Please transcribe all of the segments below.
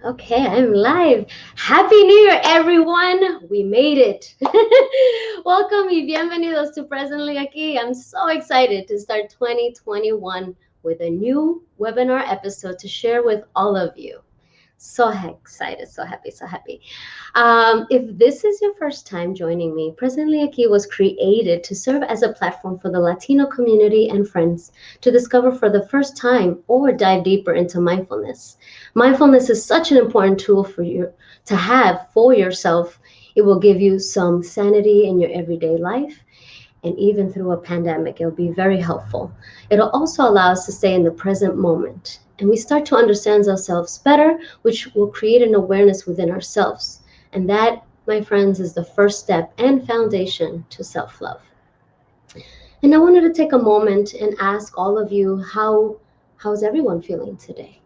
Okay, I'm live. Happy New Year, everyone. We made it. Welcome y bienvenidos to Presently Aquí. I'm so excited to start 2021 with a new webinar episode to share with all of you. So excited, so happy, so happy. If this is your first time joining me, Presently Aquí was created to serve as a platform for the Latino community and friends to discover for the first time or dive deeper into mindfulness. Mindfulness is such an important tool for you to have for yourself. It will give you some sanity in your everyday life, and even through a pandemic, it'll be very helpful. It'll also allow us to stay in the present moment. And we start to understand ourselves better, which will create an awareness within ourselves. And that, my friends, is the first step and foundation to self love. And I wanted to take a moment and ask all of you how's everyone feeling today?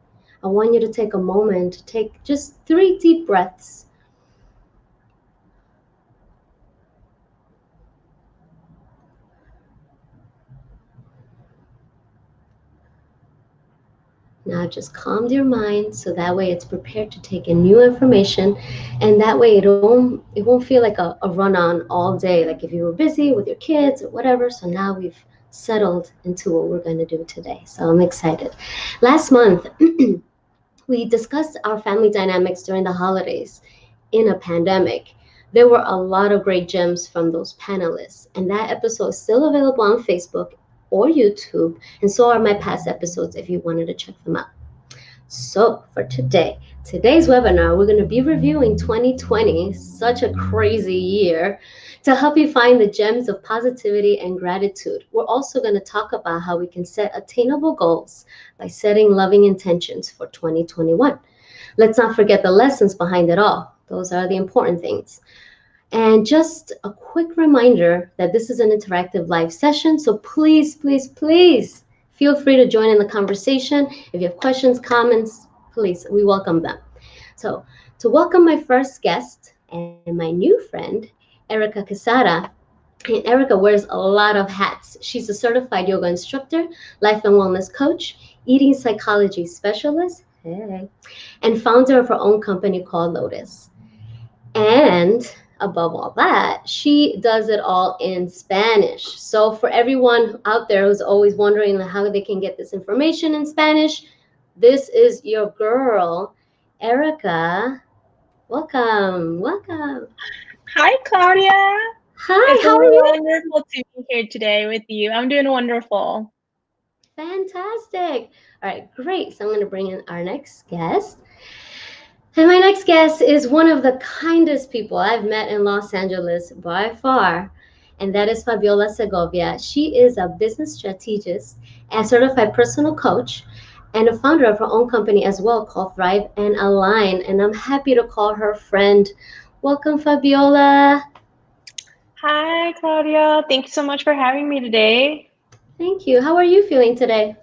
I want you to take a moment to take just 3 deep breaths. Now just calm your mind so that way it's prepared to take in new information, and that way it won't feel like a run on all day, like if you were busy with your kids or whatever. So now we've settled into what we're going to do today. So I'm excited. Last month we discussed our family dynamics during the holidays in a pandemic. There were a lot of great gems from those panelists, and that episode is still available on Facebook or YouTube, and so are my past episodes if you wanted to check them out. So, for today's webinar, we're going to be reviewing 2020, such a crazy year, to help you find the gems of positivity and gratitude. We're also going to talk about how we can set attainable goals by setting loving intentions for 2021. Let's not forget the lessons behind it all. Those are the important things. And just a quick reminder that this is an interactive live session, so please, please, please feel free to join in the conversation. If you have questions, comments, please, we welcome them. So to welcome my first guest and my new friend, Erica Quesada. And Erica wears a lot of hats. She's a certified yoga instructor, life and wellness coach, eating psychology specialist, hey, and founder of her own company called Lotus. And above all that, she does it all in Spanish. So for everyone out there who's always wondering how they can get this information in Spanish, this is your girl, Erica. Welcome, welcome. Hi, Claudia. Hi, It's how are you? wonderful to be here today with you. I'm doing wonderful. Fantastic. All right, great. So I'm going to bring in our next guest. And my next guest is one of the kindest people I've met in Los Angeles by far, and that is Fabiola Segovia. She is a business strategist and certified personal coach and a founder of her own company as well called Thrive and Align. And I'm happy to call her friend. Welcome, Fabiola. Hi, Claudia. Thank you so much for having me today. Thank you. How are you feeling today?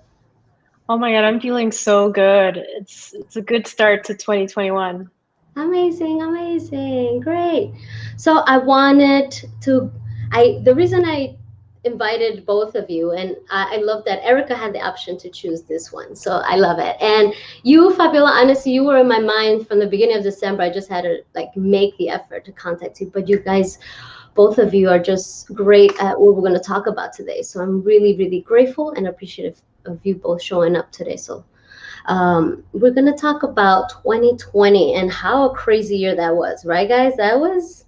Oh my God, I'm feeling so good. It's a good start to 2021. Amazing, amazing, great. So I wanted to, the reason I invited both of you, and I love that Erica had the option to choose this one. So I love it. And you, Fabiola, honestly, you were in my mind from the beginning of December. I just had to like make the effort to contact you. But you guys, both of you are just great at what we're going to talk about today. So I'm really, really grateful and appreciative of you both showing up today. So we're going to talk about 2020 and how a crazy year that was, right, guys? That was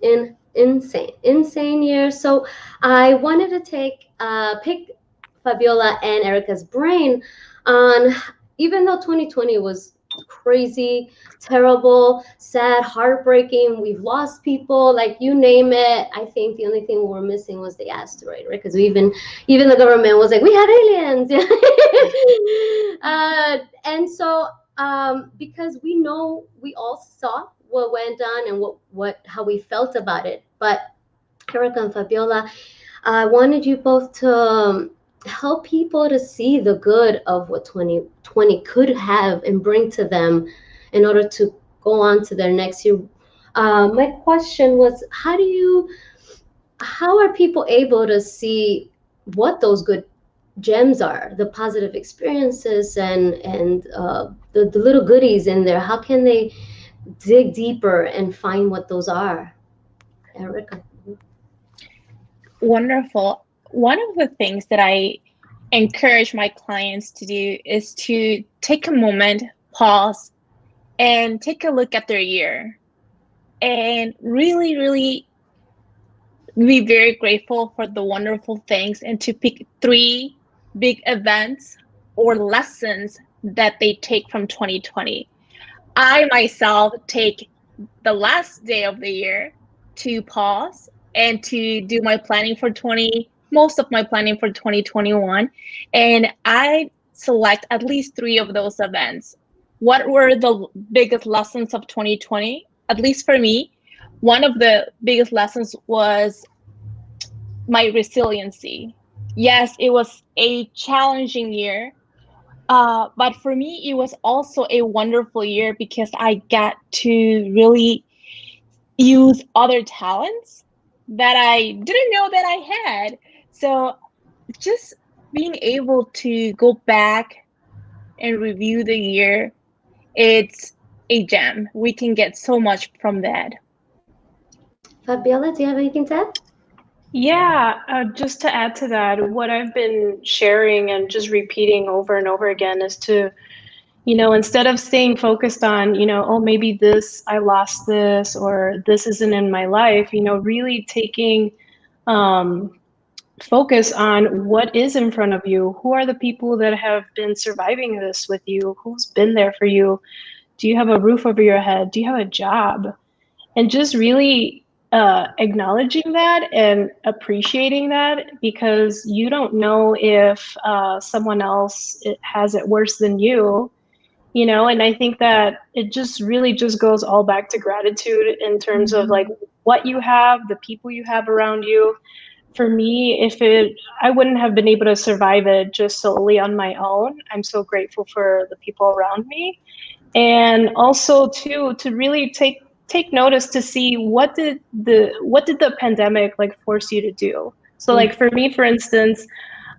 an insane year. So I wanted to pick Fabiola and Erica's brain on, even though 2020 was crazy, terrible, sad, heartbreaking, we've lost people, like you name it. I think the only thing we were missing was the asteroid, right? Because even the government was like, we had aliens. And so because we know, we all saw what went on and what how we felt about it. But Erica and Fabiola, I wanted you both to help people to see the good of what 2020 could have and bring to them in order to go on to their next year. My question was, how are people able to see what those good gems are, the positive experiences and the little goodies in there. How can they dig deeper and find what those are? Erica. Wonderful. One of the things that I encourage my clients to do is to take a moment, pause, and take a look at their year and really, really be very grateful for the wonderful things and to pick 3 big events or lessons that they take from 2020. I myself take the last day of the year to pause and to do my planning for most of my planning for 2021. And I select at least 3 of those events. What were the biggest lessons of 2020? At least for me, one of the biggest lessons was my resiliency. Yes, it was a challenging year, but for me, it was also a wonderful year because I got to really use other talents that I didn't know that I had. So just being able to go back and review the year, it's a gem. We can get so much from that. Fabiola, do you have anything to add? Yeah, just to add to that, what I've been sharing and just repeating over and over again is to, instead of staying focused on, oh, maybe this, I lost this, or this isn't in my life, really taking focus on what is in front of you. Who are the people that have been surviving this with you? Who's been there for you? Do you have a roof over your head? Do you have a job? And just really acknowledging that and appreciating that, because you don't know if someone else has it worse than you, and I think that it just really just goes all back to gratitude in terms of like what you have, the people you have around you. For me, I wouldn't have been able to survive it just solely on my own. I'm so grateful for the people around me. And also too, to really take notice to see what did the pandemic like force you to do. So like for me, for instance,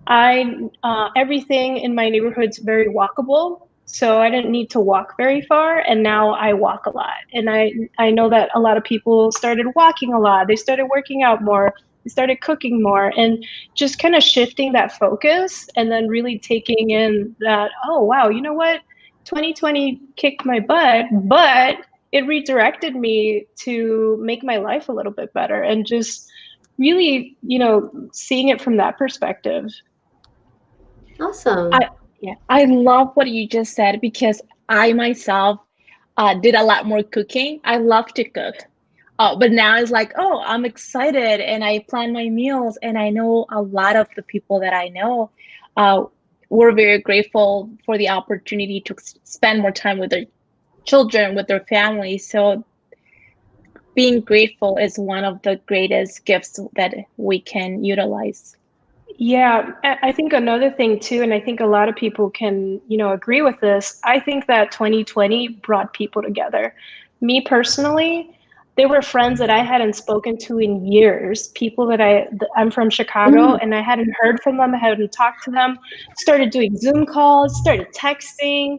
I everything in my neighborhood's very walkable, so I didn't need to walk very far, and now I walk a lot. And I know that a lot of people started walking a lot. They started working out more. They started cooking more, and just kind of shifting that focus, and then really taking in that, oh wow, you know what, 2020 kicked my butt, but it redirected me to make my life a little bit better, and just really, seeing it from that perspective. Awesome. I love what you just said because I myself did a lot more cooking. I love to cook. But now it's like, oh, I'm excited and I plan my meals, and I know a lot of the people that I know were very grateful for the opportunity to spend more time with their children, with their families. So being grateful is one of the greatest gifts that we can utilize. Yeah, I think another thing too, and I think a lot of people can, agree with this. I think that 2020 brought people together. Me personally, there were friends that I hadn't spoken to in years, people that I'm from Chicago, and I hadn't heard from them, I hadn't talked to them, started doing Zoom calls, started texting,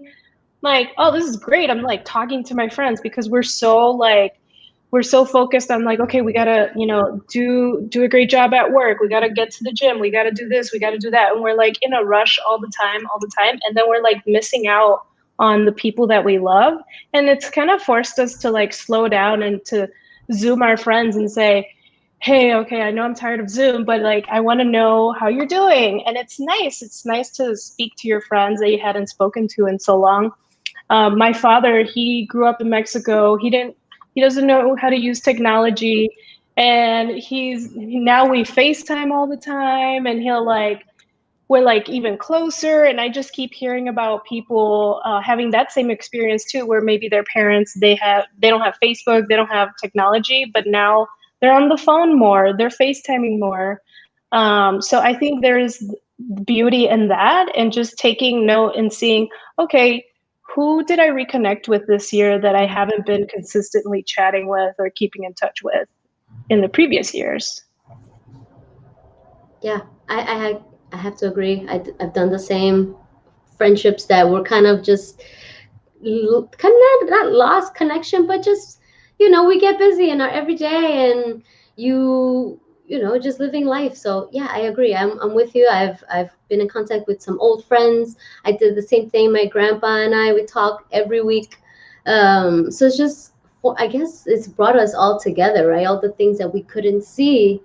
like, oh, this is great. I'm like talking to my friends because we're so focused on like, okay, we gotta, do a great job at work. We gotta get to the gym. We gotta do this. We gotta do that. And we're like in a rush all the time. And then we're like missing out on the people that we love. And it's kind of forced us to like slow down and to Zoom our friends and say, hey, okay, I know I'm tired of Zoom, but like, I want to know how you're doing. And it's nice. It's nice to speak to your friends that you hadn't spoken to in so long. My father, he grew up in Mexico. He doesn't know how to use technology, and now we FaceTime all the time, and we're like even closer. And I just keep hearing about people having that same experience too, where maybe their parents, they don't have Facebook, they don't have technology, but now they're on the phone more, they're FaceTiming more. So I think there's beauty in that, and just taking note and seeing, okay, who did I reconnect with this year that I haven't been consistently chatting with or keeping in touch with in the previous years? Yeah, I have to agree. I've done the same. Friendships that were kind of just kind of not lost connection, but just, we get busy in our everyday, and just living life. So yeah, I agree. I'm with you. I've been in contact with some old friends. I did the same thing. My grandpa and we talk every week. So it's just, I guess it's brought us all together, right? All the things that we couldn't see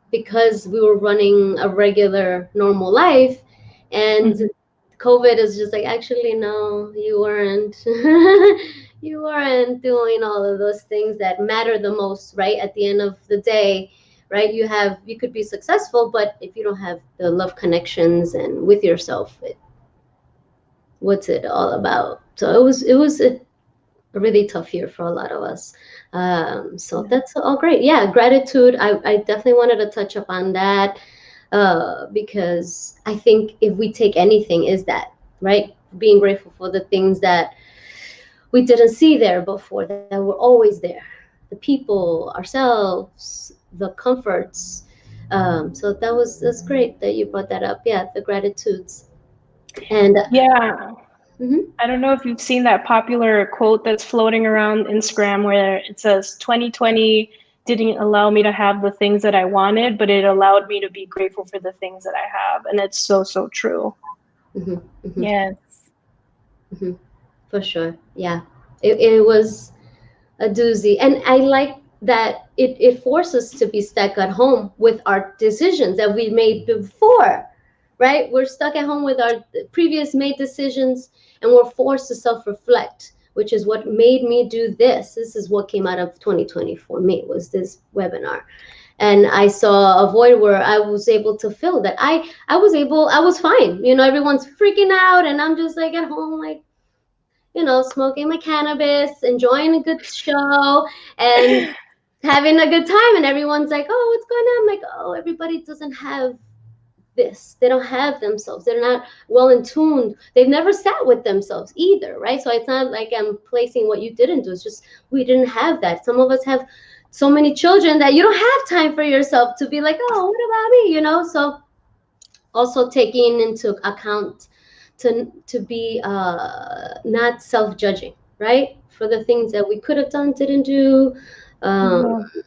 because we were running a regular normal life, and Mhm. COVID is just like, actually, no, you weren't. You weren't doing all of those things that matter the most, right? At the end of the day, right? You could be successful, but if you don't have the love connections and with yourself, what's it all about? So it was a really tough year for a lot of us. So that's all great. Yeah, gratitude. I definitely wanted to touch up on that, because I think if we take anything, is that, right? Being grateful for the things that we didn't see there before, that were always there, the people, ourselves, the comforts. So that's great that you brought that up. Yeah, the gratitudes. And Yeah. mhm. I don't know if you've seen that popular quote that's floating around Instagram where it says 2020 didn't allow me to have the things that I wanted, but it allowed me to be grateful for the things that I have. And it's so, so true. Mhm, mhm, Yes. mhm. For sure. Yeah. It was a doozy. And I like that it forces us to be stuck at home with our decisions that we made before, right? We're stuck at home with our previous made decisions, and we're forced to self-reflect, which is what made me do this. This is what came out of 2020 for me, was this webinar. And I saw a void where I was able to fill that. I was fine. Everyone's freaking out, and I'm just like at home, like, smoking my cannabis, enjoying a good show, and having a good time. And everyone's like, "Oh, what's going on?" I'm like, "Oh, everybody doesn't have this. They don't have themselves. They're not well in tuned. They've never sat with themselves either, right?" So it's not like I'm placing what you didn't do. It's just we didn't have that. Some of us have so many children that you don't have time for yourself to be like, "Oh, what about me?" So also taking into account to be not self-judging, right, for the things that we could have done, didn't do, um, Yeah.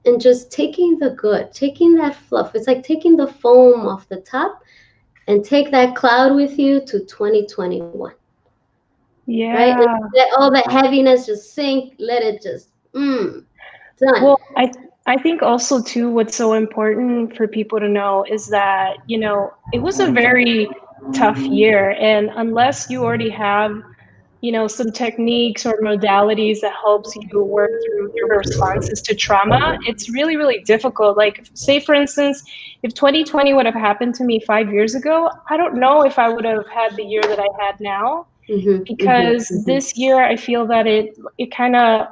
and just taking the good, taking that fluff. It's like taking the foam off the top and take that cloud with you to 2021, right? And Yeah. let all that heaviness just sink. Let it just done. Well, I think also too what's so important for people to know is that, it was a very tough year. And unless you already have, some techniques or modalities that helps you work through your responses to trauma, it's really, really difficult. Like, say for instance, if 2020 would have happened to me 5 years ago, I don't know if I would have had the year that I had now, Hmm, hmm, because hmm. this year I feel that it kind of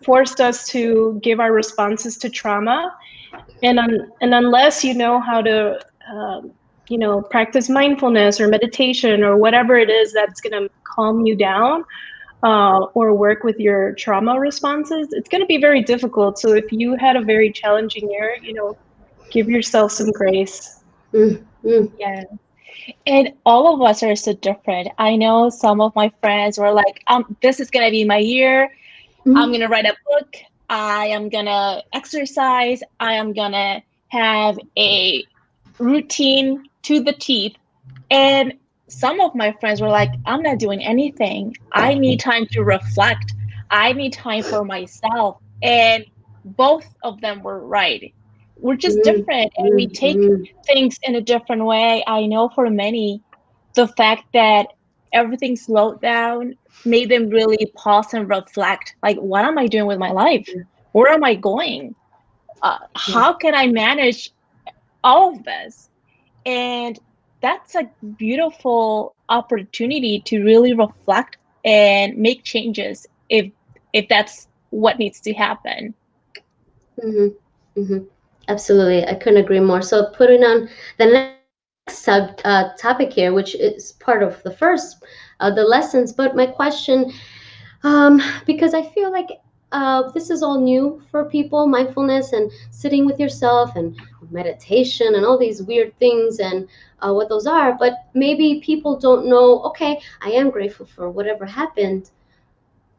forced us to give our responses to trauma, and unless you know how to practice mindfulness or meditation or whatever it is that's going to calm you down, or work with your trauma responses, it's going to be very difficult. So if you had a very challenging year, give yourself some grace. Mm, mm, Yeah. And all of us are so different. I know some of my friends were like, this is gonna be my year. I'm mm, gonna write a book. I am gonna exercise. I am gonna have a routine to the teeth. And some of my friends were like, I'm not doing anything. I need time to reflect. I need time for myself. And both of them were right. We're just mm, different and we mm, take mm. things in a different way. I know for many, the fact that everything slowed down made them really pause and reflect, like, what am I doing with my life? Where am I going? Yeah. How can I manage all of this? And that's a beautiful opportunity to really reflect and make changes if that's what needs to happen. Hmm, hmm. Absolutely, I couldn't agree more. So putting on the next topic here, which is part of the first, the lessons. But my question, because I feel like this is all new for people, mindfulness and sitting with yourself and meditation and all these weird things and what those are. But maybe people don't know, okay, I am grateful for whatever happened,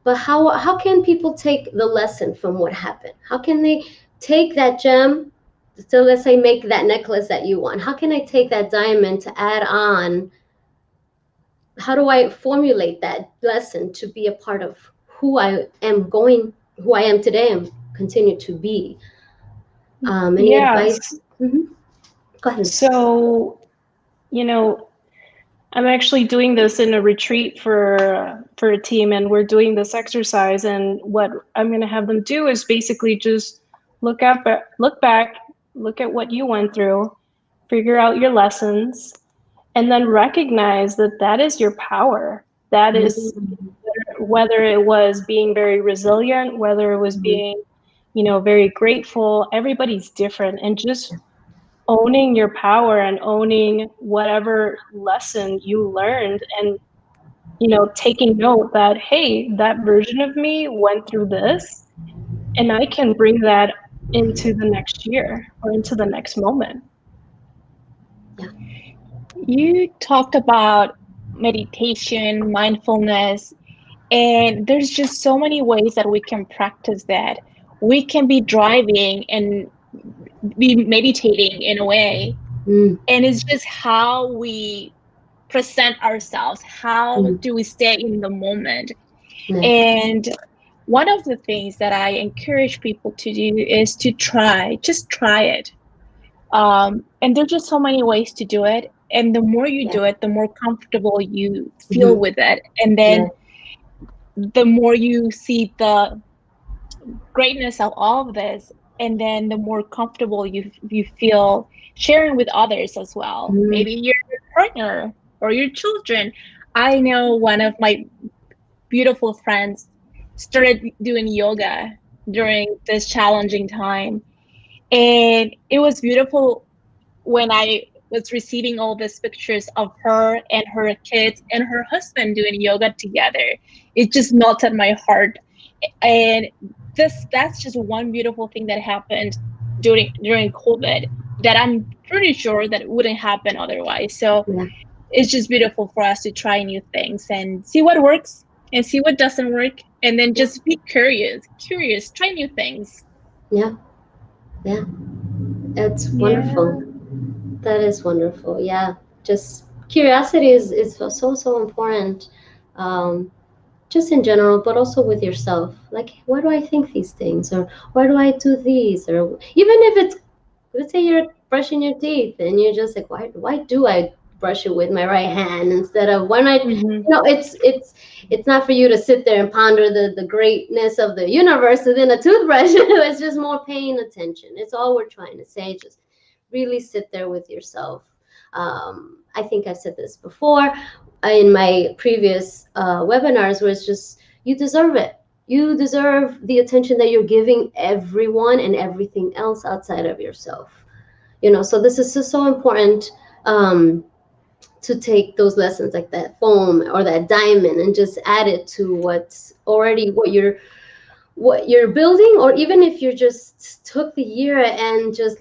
but how can people take the lesson from what happened? How can they take that gem? So let's say make that necklace that you want. How can I take that diamond to add on? How do I formulate that lesson to be a part of who I am today and continue to be? Any Yes. advice? Mm-hmm. Go ahead. So, I'm actually doing this in a retreat for a team, and we're doing this exercise. And what I'm going to have them do is basically just look back, look at what you went through, figure out your lessons, and then recognize that that is your power. That is, whether it was being very resilient, whether it was being, very grateful. Everybody's different, and just owning your power and owning whatever lesson you learned, and taking note that, hey, that version of me went through this, and I can bring that into the next year or into the next moment. Yeah. You talked about meditation, mindfulness, and there's just so many ways that we can practice that. We can be driving and be meditating in a way, and it's just how we present ourselves. How do we stay in the moment? And one of the things that I encourage people to do is to just try it. And there's just so many ways to do it. And the more you do it, the more comfortable you feel with it. And then the more you see the greatness of all of this, and then the more comfortable you feel sharing with others as well. Maybe your partner or your children. I know one of my beautiful friends started doing yoga during this challenging time, and it was beautiful when I was receiving all these pictures of her and her kids and her husband doing yoga together. It just melted my heart. And that's just one beautiful thing that happened during COVID that I'm pretty sure that it wouldn't happen otherwise. So it's just beautiful for us to try new things and see what works and see what doesn't work, and then just be curious, try new things. Yeah. That's wonderful. That is wonderful. Yeah. Just curiosity is so important. Just in general, but also with yourself. Like, why do I think these things? Or why do I do these? Or even if it's, let's say you're brushing your teeth and you're just like, why do I brush it with my right hand instead of when I, it's not for you to sit there and ponder the greatness of the universe within a toothbrush. It's just more paying attention. It's all we're trying to say. Just really sit there with yourself. I think I've said this before in my previous webinars, where it's just, you deserve it. You deserve the attention that you're giving everyone and everything else outside of yourself. So this is just so important, to take those lessons like that foam or that diamond and just add it to what's already what you're building. Or even if you just took the year and just,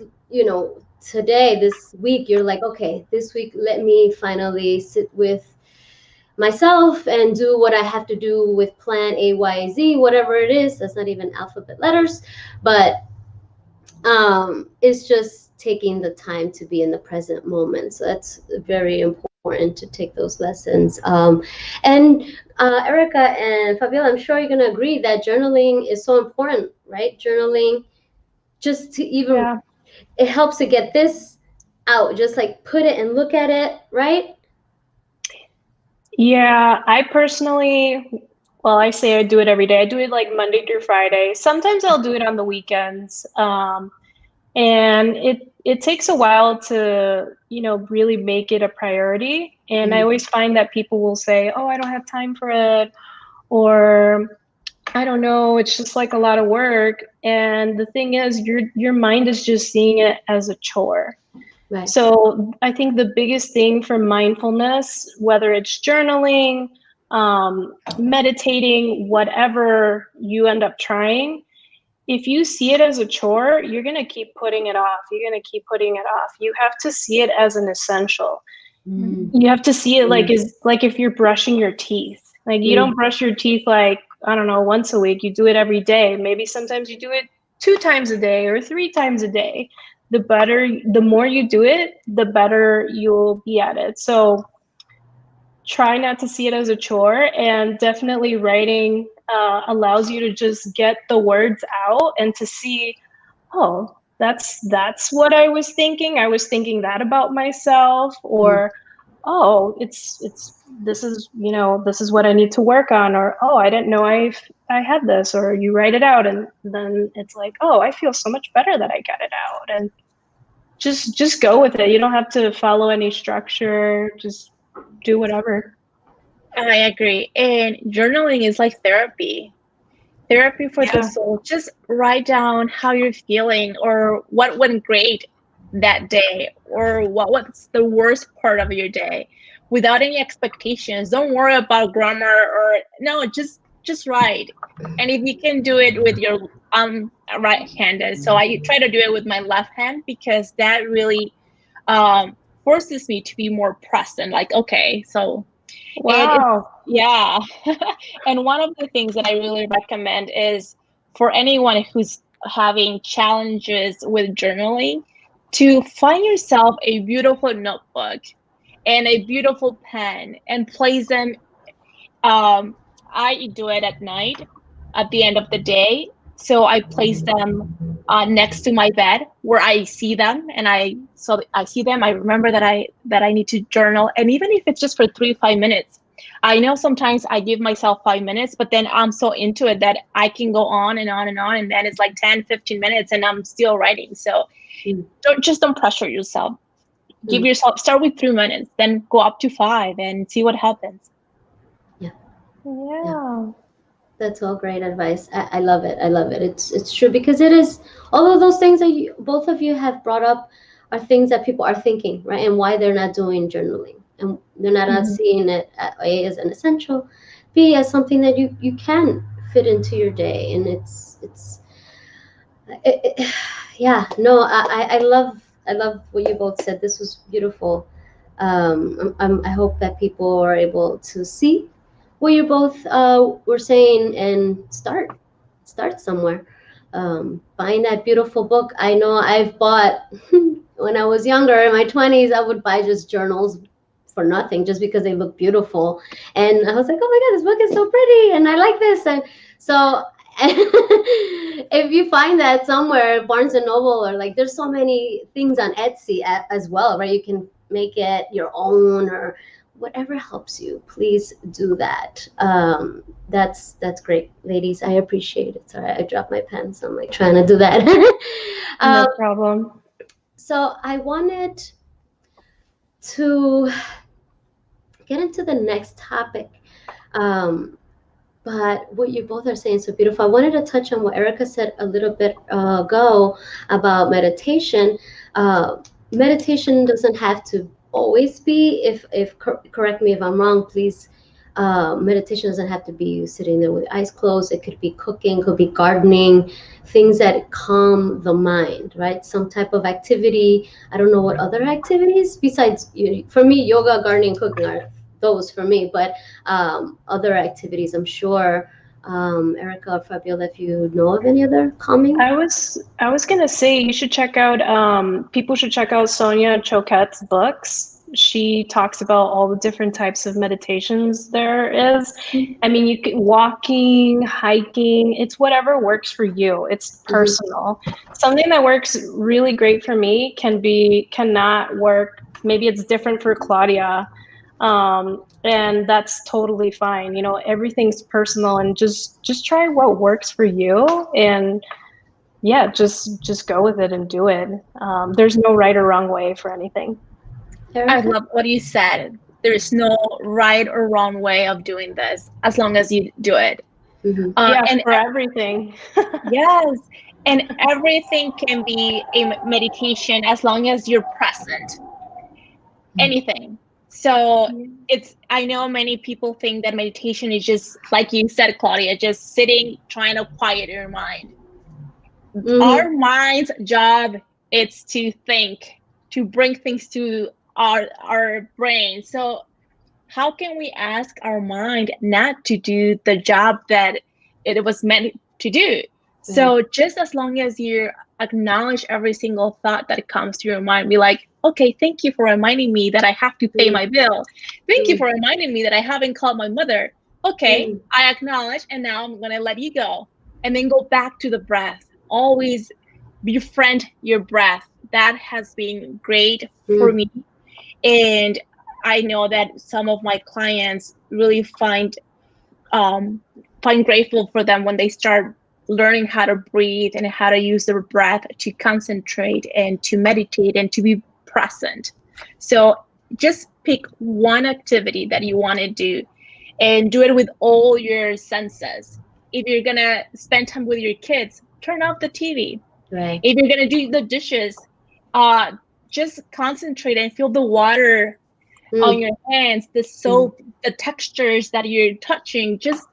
today, this week, you're like, okay, this week, let me finally sit with myself and do what I have to do with plan A, Y, Z, whatever it is. That's not even alphabet letters, but it's just taking the time to be in the present moment. So that's very important to take those lessons. And Erica and Fabiola, I'm sure you're going to agree that journaling is so important, right? Journaling, just to even, it helps to get this out, just like put it and look at it, right? Yeah, I personally, well, I say I do it every day. I do it like Monday through Friday. Sometimes I'll do it on the weekends. And it takes a while to, really make it a priority. And I always find that people will say, oh, I don't have time for it, or I don't know, it's just like a lot of work. And the thing is, your mind is just seeing it as a chore. Right. So I think the biggest thing for mindfulness, whether it's journaling, meditating, whatever you end up trying, if you see it as a chore, you're going to keep putting it off. You're going to keep putting it off. You have to see it as an essential. You have to see it like if you're brushing your teeth. Like you don't brush your teeth like, I don't know, once a week. You do it every day. Maybe sometimes you do it 2 times a day or 3 times a day. The more you do it, the better you'll be at it. So try not to see it as a chore, and definitely writing allows you to just get the words out and to see, oh, that's what I was thinking. I was thinking that about myself, or oh, this is what I need to work on, or oh, I didn't know I had this, or you write it out and then it's like, oh, I feel so much better that I got it out. And just go with it. You don't have to follow any structure. Just do whatever. I agree. And journaling is like therapy. Therapy for the soul. Just write down how you're feeling, or what went great that day, or what's the worst part of your day, without any expectations. Don't worry about grammar, or no, just write. And if you can do it with your right-handed, so I try to do it with my left hand, because that really forces me to be more present. Like, okay, so wow. Yeah. And one of the things that I really recommend is for anyone who's having challenges with journaling, to find yourself a beautiful notebook and a beautiful pen and place them. I do it at night, at the end of the day. So I place them next to my bed where I see them, and I see them. I remember that I need to journal, and even if it's just for 3-5 minutes. I know sometimes I give myself 5 minutes, but then I'm so into it that I can go on and on and on, and then it's like 10-15 minutes and I'm still writing. So don't pressure yourself. Give yourself, start with 3 minutes, then go up to 5 and see what happens. Yeah. That's all great advice. I love it. I love it. It's true, because it is, all of those things that both of you have brought up are things that people are thinking, right? And why they're not doing journaling. And they're not seeing it A, as an essential, B, as something that you can fit into your day. And I love what you both said. This was beautiful. I hope that people are able to see what you both were saying and start somewhere. Buying that beautiful book. I know I've bought when I was younger, in my 20s, I would buy just journals for nothing, just because they look beautiful. And I was like, oh my God, this book is so pretty, and I like this. And so if you find that somewhere, Barnes and Noble, or like, there's so many things on Etsy as well, right? You can make it your own, or whatever helps you. Please do that. That's great, ladies. I appreciate it. Sorry, I dropped my pen, so I'm like trying to do that. No problem. So I wanted to get into the next topic. But what you both are saying is so beautiful. I wanted to touch on what Erica said a little bit ago about meditation. Meditation doesn't have to always be, if correct me if I'm wrong, please. Meditation doesn't have to be you sitting there with eyes closed. It could be cooking, could be gardening, things that calm the mind, right? Some type of activity. I don't know what other activities besides, for me, yoga, gardening, cooking are those for me, but other activities, I'm sure. Erica or Fabiola, if you know of any other calming. I was gonna say you should check out people should check out Sonia Choquette's books. She talks about all the different types of meditations there is. I mean, you can walking, hiking, it's whatever works for you. It's personal. Something that works really great for me cannot work. Maybe it's different for Claudia. And that's totally fine. Everything's personal, and just try what works for you, and just go with it and do it. There's no right or wrong way for anything. Erica? I love what you said. There's no right or wrong way of doing this, as long as you do it. And for everything. Yes. And everything can be a meditation as long as you're present. Anything. So I know many people think that meditation is just, like you said, Claudia, just sitting, trying to quiet your mind. Our mind's job is to think, to bring things to our brain. So how can we ask our mind not to do the job that it was meant to do? So just as long as you acknowledge every single thought that comes to your mind, be like, okay, thank you for reminding me that I have to pay my bill. Thank you for reminding me that I haven't called my mother. Okay, I acknowledge, and now I'm going to let you go. And then go back to the breath. Always befriend your breath. That has been great for me. And I know that some of my clients really find grateful for them when they start learning how to breathe and how to use their breath to concentrate and to meditate and to be present. So just pick one activity that you want to do and do it with all your senses. If you're gonna spend time with your kids, turn off the TV. Right. If you're gonna do the dishes, just concentrate and feel the water on your hands, the soap, the textures that you're touching. Just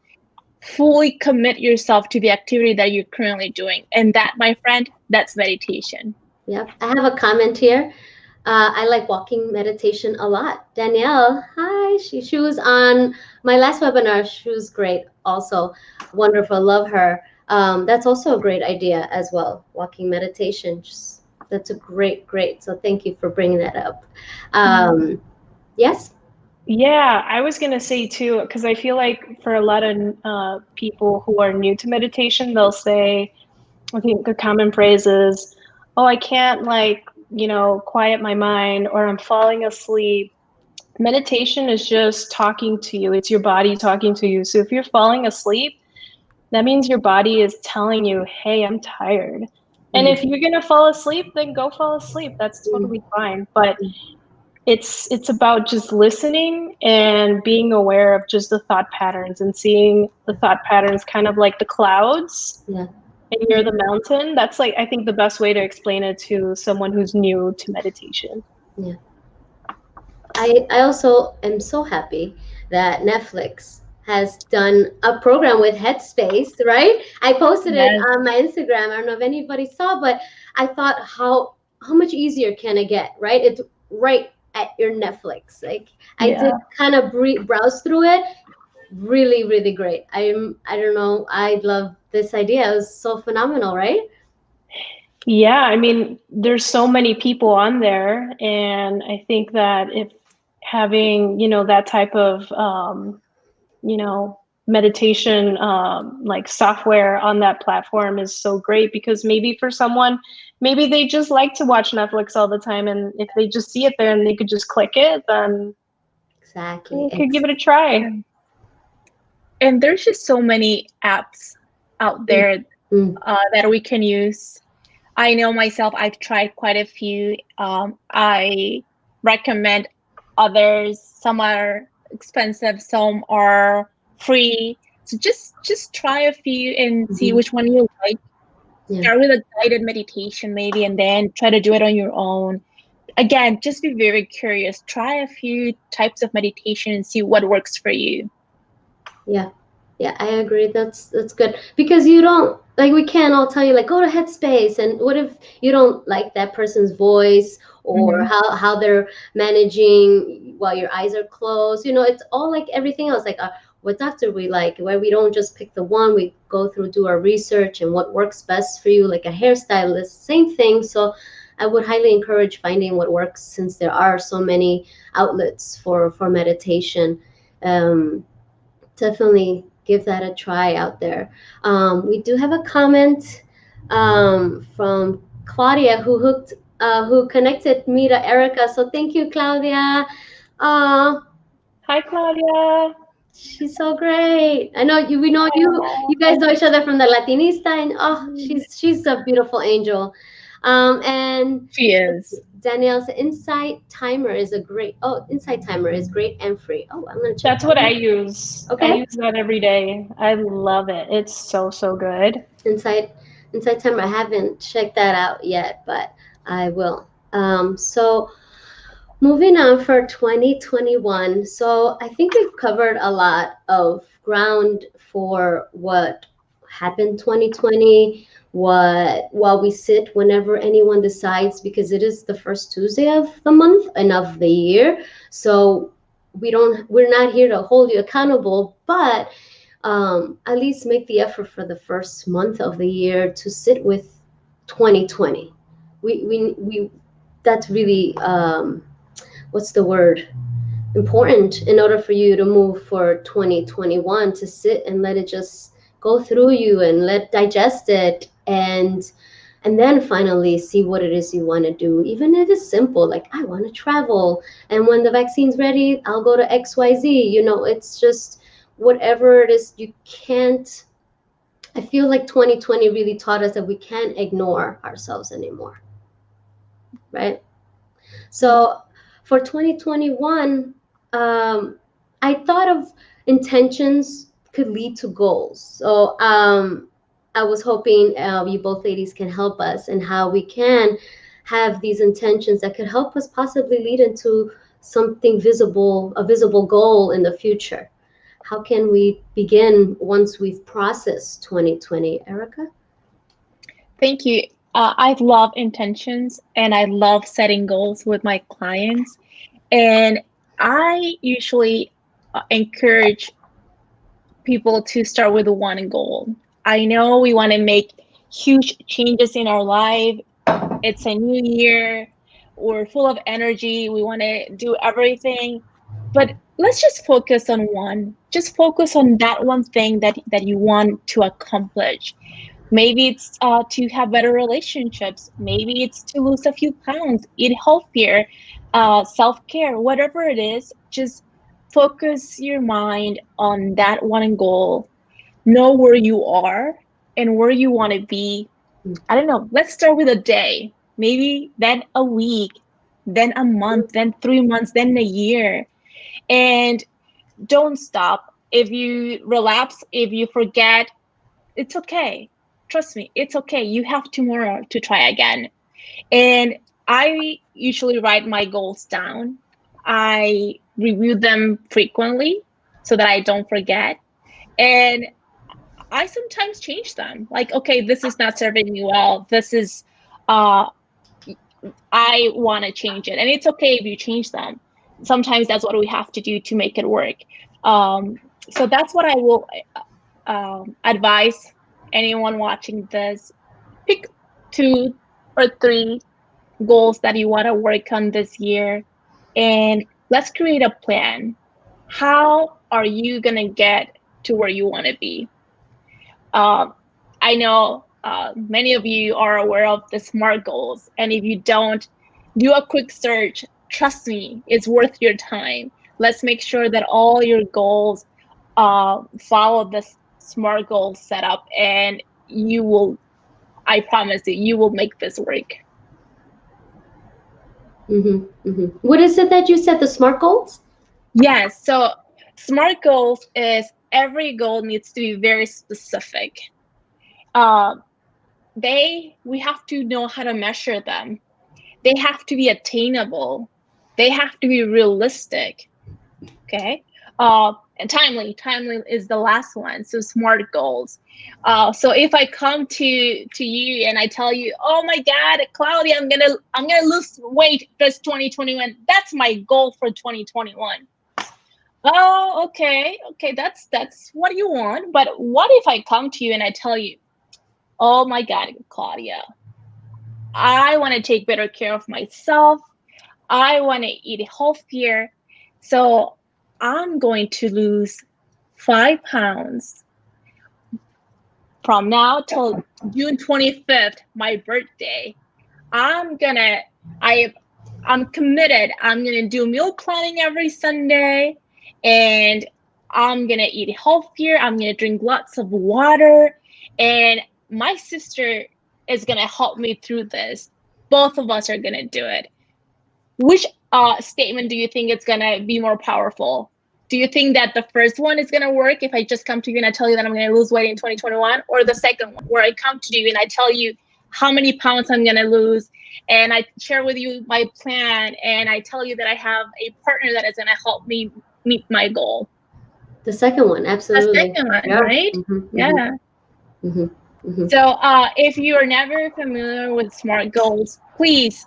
fully commit yourself to the activity that you're currently doing. And that, my friend, that's meditation. Yep. I have a comment here. I like walking meditation a lot. Danielle, hi. She was on my last webinar. She was great. Also wonderful. Love her. That's also a great idea as well. Walking meditation. That's a great. So thank you for bringing that up. Yes. Yeah, I was going to say too, because I feel like for a lot of people who are new to meditation, they'll say, I think the common phrase is, oh, I can't quiet my mind, or I'm falling asleep. Meditation is just talking to you. It's your body talking to you. So if you're falling asleep, that means your body is telling you, hey, I'm tired. And if you're going to fall asleep, then go fall asleep. That's totally fine. But it's about just listening and being aware of just the thought patterns and seeing the thought patterns kind of like the clouds. Yeah. And you're the mountain. That's I think the best way to explain it to someone who's new to meditation. Yeah. I also am so happy that Netflix has done a program with Headspace, right? I posted it on my Instagram. I don't know if anybody saw, but I thought how much easier can it get, right? It's right at your Netflix. Like I did kind of browse through it. Really, really great. I don't know. I love this idea. It was so phenomenal, right? Yeah, I mean, there's so many people on there, and I think that if having, that type of, meditation, like software on that platform is so great, because maybe for someone, maybe they just like to watch Netflix all the time, and if they just see it there and they could just click it, then exactly, you could give it a try. And there's just so many apps out there that we can use. I know myself, I've tried quite a few. I recommend others. Some are expensive, some are free. So just try a few and see which one you like. Start with a guided meditation maybe, and then try to do it on your own. Again, just be very curious. Try a few types of meditation and see what works for you. Yeah, I agree. That's good, because you don't, like, we can't all tell you like go to Headspace, and what if you don't like that person's voice or how they're managing while your eyes are closed. It's all like everything else. Like what doctor we like, where we don't just pick the one. We go through, do our research and what works best for you. Like a hairstylist, same thing. So I would highly encourage finding what works, since there are so many outlets for meditation. Definitely give that a try out there. We do have a comment from Claudia, who connected me to Erica. So thank you, Claudia. Hi, Claudia. She's so great. I know you. We know you. You guys know each other from the Latinista, and she's a beautiful angel. And she is. Danielle's Insight Timer is great and free. Oh, I'm gonna check. That's what I use. Okay. I use that every day. I love it. It's so good. Insight Timer. I haven't checked that out yet, but I will. So Moving on for 2021. So I think we've covered a lot of ground for what happened 2020, while we sit whenever anyone decides, because it is the first Tuesday of the month and of the year. So we're not here to hold you accountable, but at least make the effort for the first month of the year to sit with 2020. We that's really what's the word, important in order for you to move for 2021, to sit and let it just go through you and let digest it, and then finally see what it is you want to do, even if it's simple, like I want to travel, and when the vaccine's ready I'll go to XYZ. It's just whatever it is. You can't I feel like 2020 really taught us that we can't ignore ourselves anymore, right? So for 2021, I thought of intentions could lead to goals. So I was hoping you both ladies can help us and how we can have these intentions that could help us possibly lead into something visible, a visible goal in the future. How can we begin once we've processed 2020, Erica? Thank you. I love intentions and I love setting goals with my clients. And I usually encourage people to start with one goal. I know we want to make huge changes in our life. It's a new year. We're full of energy. We want to do everything. But let's just focus on one. Just focus on that one thing that you want to accomplish. Maybe it's to have better relationships. Maybe it's to lose a few pounds, eat healthier, self-care, whatever it is. Just focus your mind on that one goal. Know where you are and where you want to be. I don't know. Let's start with a day, maybe then a week, then a month, then 3 months, then a year. And don't stop. If you relapse, if you forget, it's okay. Trust me, it's okay. You have tomorrow to try again. And I usually write my goals down. I review them frequently so that I don't forget. And I sometimes change them. Like, okay, this is not serving me well. This is, I want to change it. And it's okay if you change them. Sometimes that's what we have to do to make it work. So that's what I will advise anyone watching this. Pick 2 or 3 goals that you want to work on this year, and let's create a plan. How are you going to get to where you want to be? I know many of you are aware of the SMART goals, and if you don't, do a quick search. Trust me, it's worth your time. Let's make sure that all your goals follow this SMART goal setup, and you will, I promise you will make this work. What is it that you said, the SMART goals? Yes, so SMART goals is every goal needs to be very specific. We have to know how to measure them. They have to be attainable. They have to be realistic. Okay. And timely is the last one. So SMART goals. So if I come to you and I tell you, oh my God, Claudia, I'm gonna lose weight this 2021. That's my goal for 2021. Oh, okay, that's what you want. But what if I come to you and I tell you, oh my God, Claudia, I want to take better care of myself. I want to eat healthier. So I'm going to lose 5 pounds from now till June 25th, my birthday. I'm committed. I'm going to do meal planning every Sunday, and I'm going to eat healthier. I'm going to drink lots of water, and my sister is going to help me through this. Both of us are going to do it. Which statement do you think is going to be more powerful? Do you think that the first one is going to work if I just come to you and I tell you that I'm going to lose weight in 2021, or the second one where I come to you and I tell you how many pounds I'm gonna lose, and I share with you my plan, and I tell you that I have a partner that is gonna help me meet my goal. The second one, The absolutely. second one, Yeah. right? Yeah. So if you're never familiar with SMART goals, please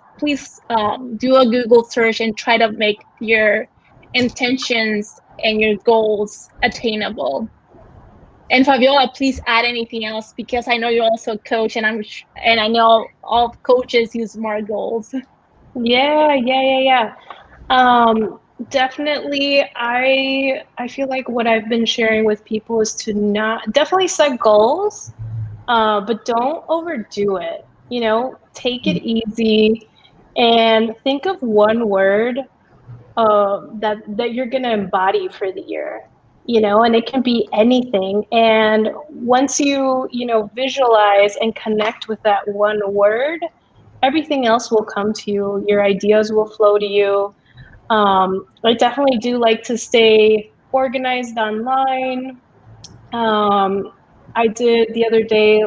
do a Google search and try to make your intentions and your goals attainable. And Fabiola, please add anything else, because I know you're also a coach, and I know all coaches use SMART goals. Yeah. Definitely, I feel like what I've been sharing with people is to not definitely set goals, but don't overdo it. You know, take it easy and think of one word that you're gonna embody for the year. You know, and it can be anything. And once you know visualize and connect with that one word, everything else will come to you. Your ideas will flow to you. I definitely do like to stay organized online. I did the other day,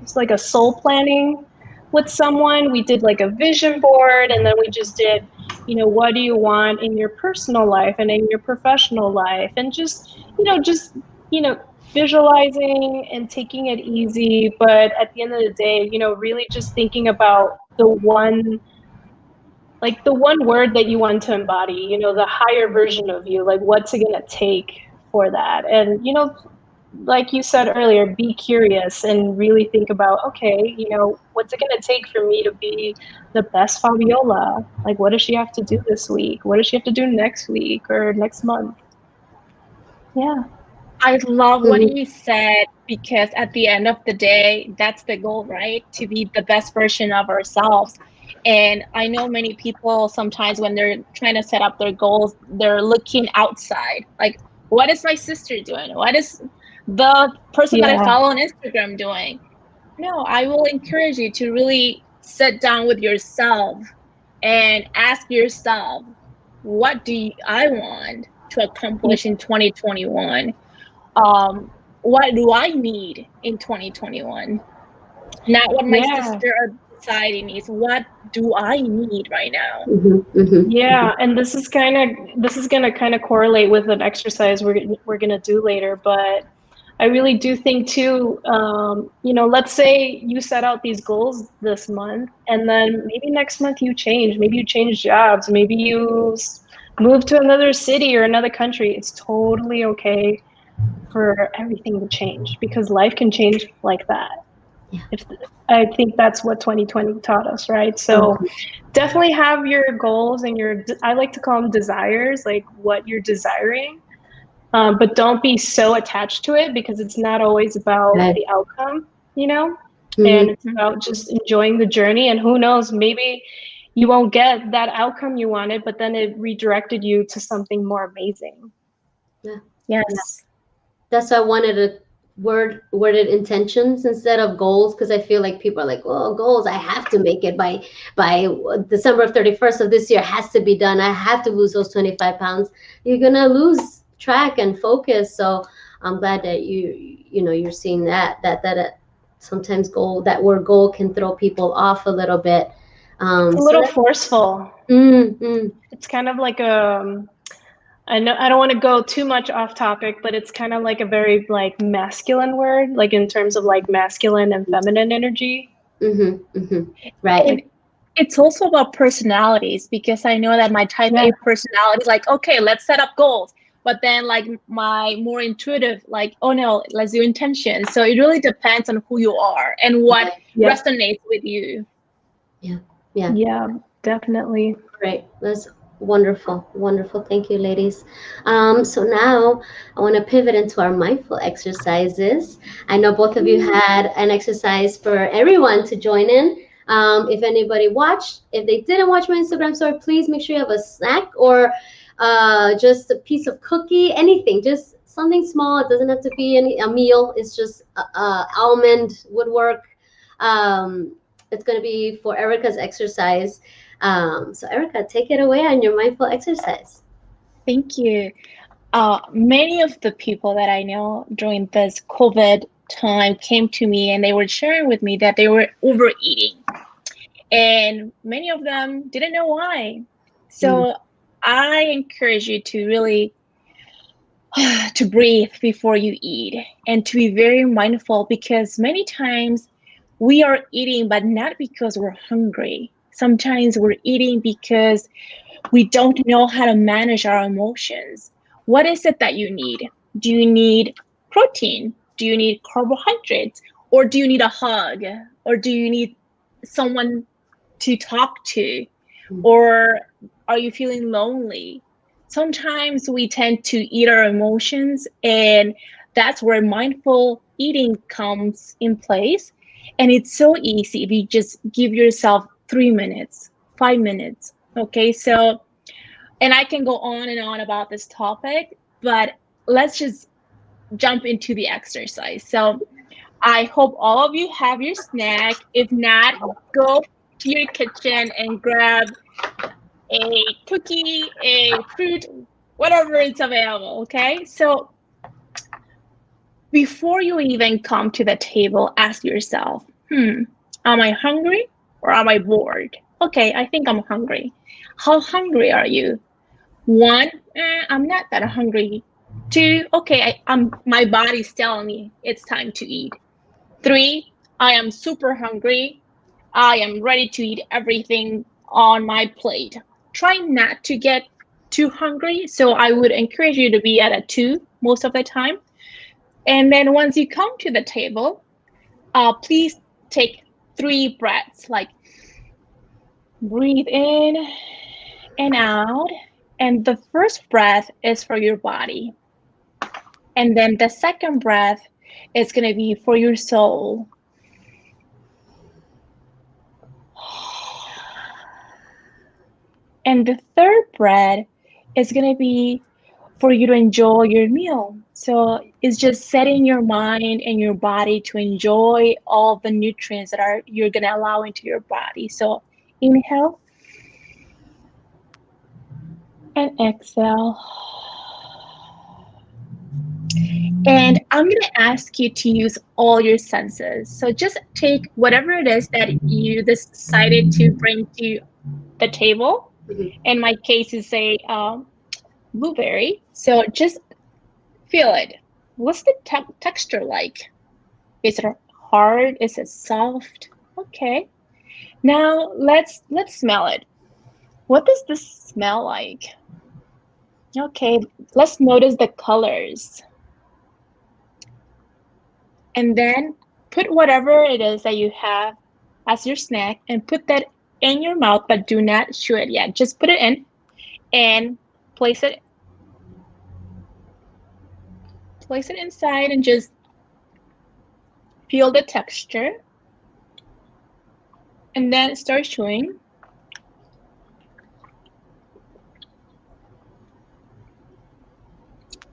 it's like a soul planning with someone. We did like a vision board, and then we just did, you know, what do you want in your personal life and in your professional life, and you know, visualizing and taking it easy. But at the end of the day, you know, really just thinking about the one word that you want to embody, you know, the higher version of you, like what's it going to take for that? And, you know, like you said earlier, be curious and really think about, okay, you know, what's it going to take for me to be the best Fabiola? Like, what does she have to do this week? What does she have to do next week or next month? Yeah. I love what you said, because at the end of the day, that's the goal, right? To be the best version of ourselves. And I know many people sometimes when they're trying to set up their goals, they're looking outside. Like, what is my sister doing? What is the person that I follow on Instagram doing? No, I will encourage you to really sit down with yourself and ask yourself, what do I want to accomplish in 2021? What do I need in 2021? Not what my sister or society needs. What do I need right now? Yeah, and this is gonna kind of correlate with an exercise we're gonna do later. But I really do think too, you know, let's say you set out these goals this month, and then maybe next month you change. Maybe you change jobs. Maybe you move to another city or another country. It's totally okay for everything to change, because life can change like that. Yeah. I think that's what 2020 taught us, right? So definitely have your goals and I like to call them desires, like what you're desiring. But don't be so attached to it, because it's not always about the outcome, you know? And it's about just enjoying the journey. And who knows, maybe you won't get that outcome you wanted, but then it redirected you to something more amazing. Yeah. Yes. Yeah. That's why I wanted to worded intentions instead of goals, because I feel like people are like, well, goals, I have to make it by December 31st of this year, has to be done. I have to lose those 25 pounds. You're gonna lose track and focus. So I'm glad that you know you're seeing that sometimes that word goal can throw people off a little bit. It's a little forceful. It's kind of like I know I don't want to go too much off topic, but it's kind of like a very like masculine word, like in terms of like masculine and feminine energy. Right. And it's also about personalities, because I know that my type A personality is like, okay, let's set up goals. But then like my more intuitive, like, oh no, let's do intention. So it really depends on who you are and what resonates with you. Yeah, definitely. Great. That's wonderful. Thank you, ladies. So now I want to pivot into our mindful exercises. I know both of you had an exercise for everyone to join in. If anybody watched, if they didn't watch my Instagram story, please make sure you have a snack or just a piece of cookie, anything, just something small. It doesn't have to be a meal. It's just almond woodwork. It's going to be for Erica's exercise. So Erica, take it away on your mindful exercise. Thank you. Many of the people that I know during this COVID time came to me and they were sharing with me that they were overeating. And many of them didn't know why. So I encourage you to really to breathe before you eat and to be very mindful, because many times we are eating, but not because we're hungry. Sometimes we're eating because we don't know how to manage our emotions. What is it that you need? Do you need protein? Do you need carbohydrates? Or do you need a hug? Or do you need someone to talk to? Or are you feeling lonely? Sometimes we tend to eat our emotions, and that's where mindful eating comes in place. And it's so easy if you just give yourself 3 minutes, 5 minutes. Okay, so, and I can go on and on about this topic, but let's just jump into the exercise. So I hope all of you have your snack. If not, go to your kitchen and grab a cookie, a fruit, whatever is available, okay? So before you even come to the table, ask yourself, am I hungry or am I bored? Okay, I think I'm hungry. How hungry are you? 1, I'm not that hungry. 2, okay, my body's telling me it's time to eat. 3, I am super hungry. I am ready to eat everything on my plate. Try not to get too hungry. So I would encourage you to be at a 2 most of the time. And then once you come to the table, please take 3 breaths, like breathe in and out. And the first breath is for your body. And then the second breath is going to be for your soul. And the third breath is going to be for you to enjoy your meal. So it's just setting your mind and your body to enjoy all the nutrients that you're going to allow into your body. So inhale and exhale. And I'm going to ask you to use all your senses. So just take whatever it is that you decided to bring to the table. In my case, is a blueberry. So just feel it. What's the texture like? Is it hard? Is it soft? Okay. Now let's smell it. What does this smell like? Okay, let's notice the colors. And then put whatever it is that you have as your snack and put that in your mouth, but do not chew it yet. Just put it in and place it inside and just feel the texture. And then start chewing.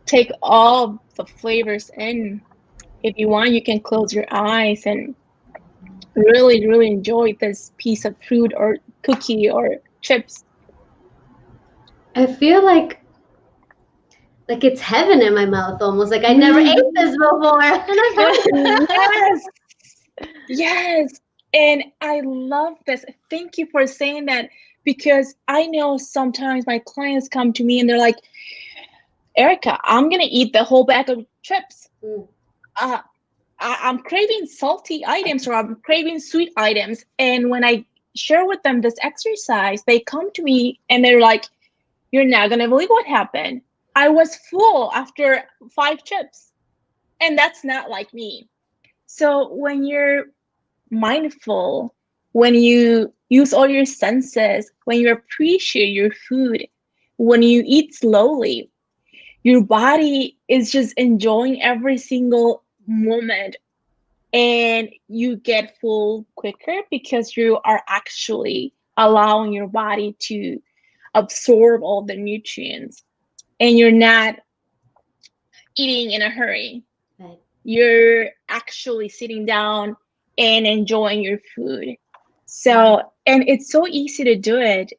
Take all the flavors in. If you want, you can close your eyes and really, really enjoy this piece of fruit or cookie or chips. I feel like it's heaven in my mouth almost. Like I never ate this before. Yes. Yes. And I love this. Thank you for saying that, because I know sometimes my clients come to me and they're like, Erica, I'm going to eat the whole bag of chips. I'm craving salty items, or I'm craving sweet items. And when I share with them this exercise, they come to me and they're like, you're not going to believe what happened. I was full after 5 chips. And that's not like me. So when you're mindful, when you use all your senses, when you appreciate your food, when you eat slowly, your body is just enjoying every single moment, and you get full quicker because you are actually allowing your body to absorb all the nutrients, and you're not eating in a hurry. Right. You're actually sitting down and enjoying your food. So, and it's so easy to do it.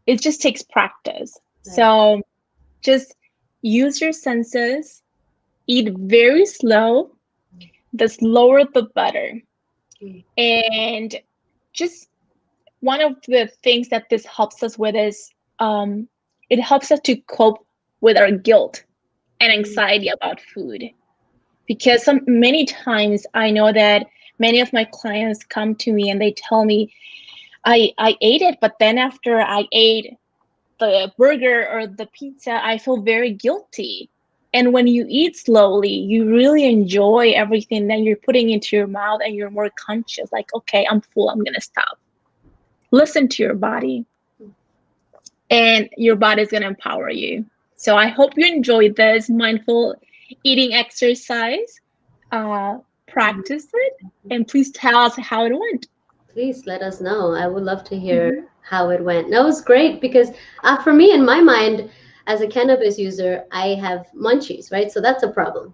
It just takes practice. Right. So just use your senses, eat very slow, the slower the better. Mm. And just one of the things that this helps us with is it helps us to cope with our guilt and anxiety about food. Because many times I know that many of my clients come to me and they tell me, I ate it, but then after I ate the burger or the pizza, I feel very guilty. And when you eat slowly, you really enjoy everything that you're putting into your mouth and you're more conscious, like, okay, I'm full, I'm gonna stop. Listen to your body, and your body is gonna empower you. So I hope you enjoyed this mindful eating exercise. Practice it, and please tell us how it went. Please let us know. I would love to hear how it went. That was great because for me, in my mind, as a cannabis user, I have munchies, right? So that's a problem.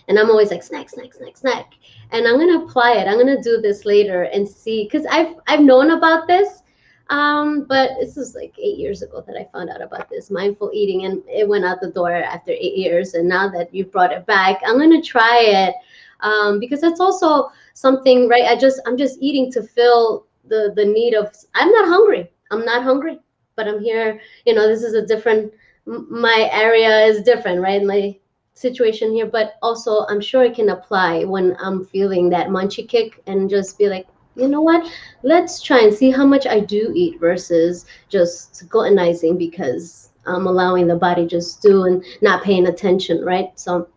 And I'm always like snack, snack, snack, snack. And I'm gonna apply it. I'm gonna do this later and see because I've known about this, but this was like 8 years ago that I found out about this mindful eating, and it went out the door after 8 years. And now that you brought it back, I'm gonna try it because it's also something, right? I'm just eating to fill the need of. I'm not hungry. I'm not hungry, but I'm here. This is a different. My area is different, right? My situation here, but also I'm sure it can apply when I'm feeling that munchy kick and just be like, you know what? Let's try and see how much I do eat versus just gluttonizing because I'm allowing the body just do and not paying attention, right? So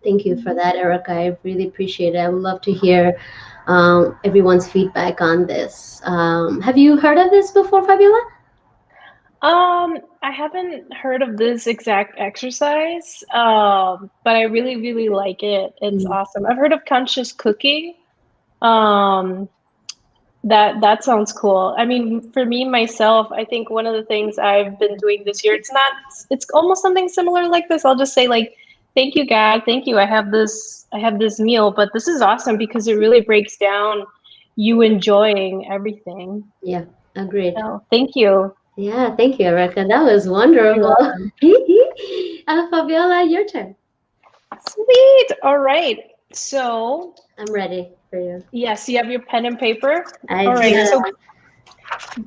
thank you for that, Erica. I really appreciate it. I would love to hear everyone's feedback on this. Have you heard of this before, Fabiola? I haven't heard of this exact exercise, but I really, really like it. It's awesome. I've heard of conscious cooking. That sounds cool. I mean, for me myself, I think one of the things I've been doing this year, it's almost something similar like this. I'll just say like, thank you, God, thank you. I have this meal, but this is awesome because it really breaks down you enjoying everything. Yeah, agreed. So thank you. Yeah, thank you, Erica. That was wonderful. Fabiola, your turn. Sweet. All right. So I'm ready for you. yes, you have your pen and paper. I All right. do. So